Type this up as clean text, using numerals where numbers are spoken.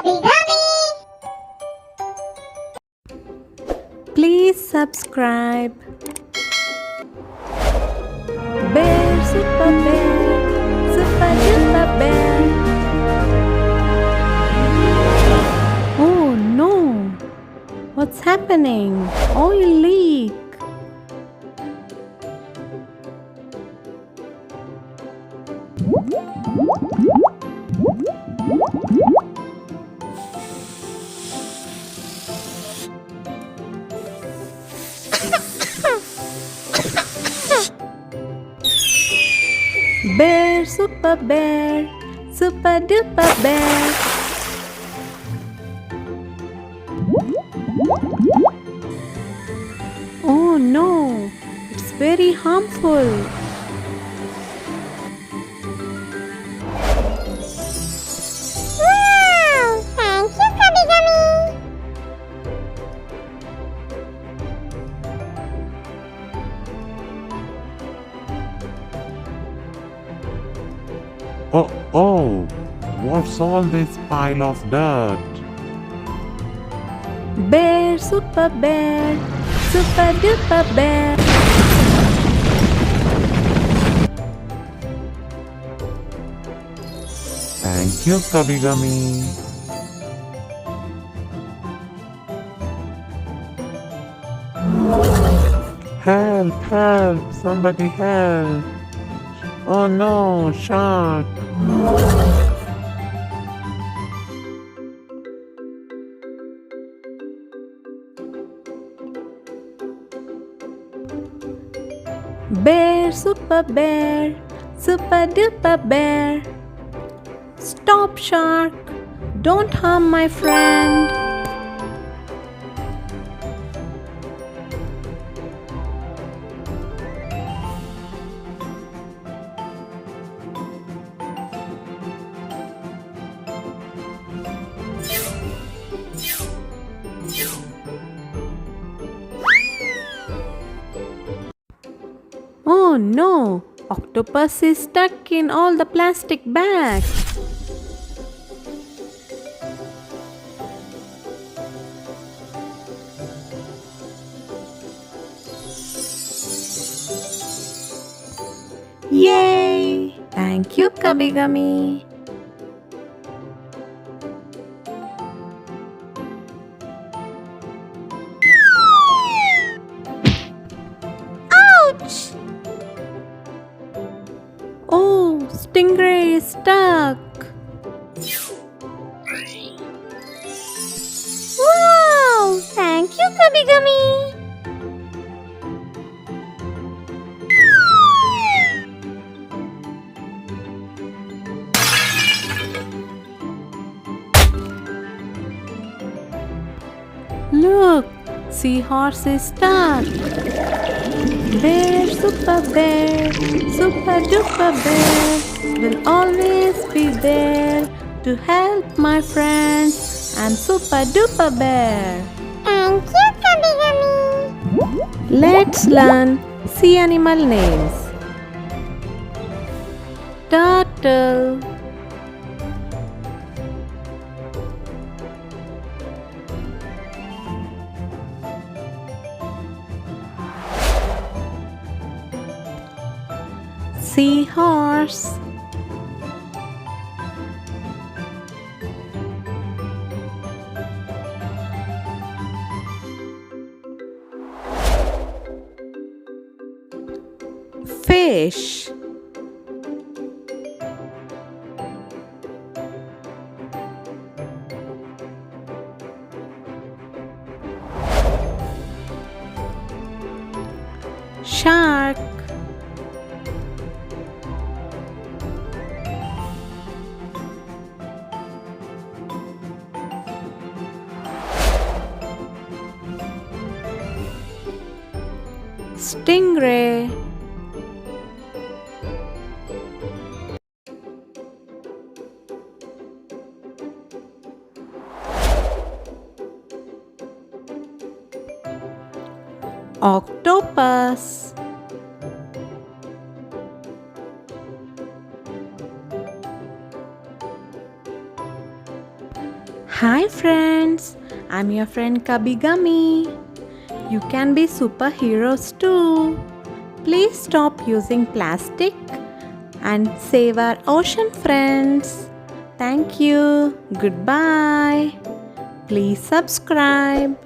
Cubby Gummy. Please subscribe. Bear, super duper bear. Oh no! What's happening? Oil leak. Bear, super duper bear. Oh no, it's very harmful. Wow! Thank you, Cubby Gummy. Oh, what's all this pile of dirt? Bear, super duper bear. Thank you, Cubby Gummy. Help, somebody help. Oh no, shark. Bear, super duper bear. Stop, shark. Don't harm my friend. Oh no! Octopus is stuck in all the plastic bags. Yay! Thank you, Cubby Gummy. Ouch! Oh, stingray is stuck. Wow! Thank you, Cubby Gummy. Look, seahorse is stuck. Bear, super duper bear will always be there to help my friends. I'm super duper bear. Thank you, Cubby Gummy. Let's learn sea animal names. Turtle, seahorse, fish, shark, stingray, octopus, Hi friends, I'm your friend Cubby Gummy. You can be superheroes too. Please stop using plastic and save our ocean friends. Thank you. Goodbye. Please subscribe.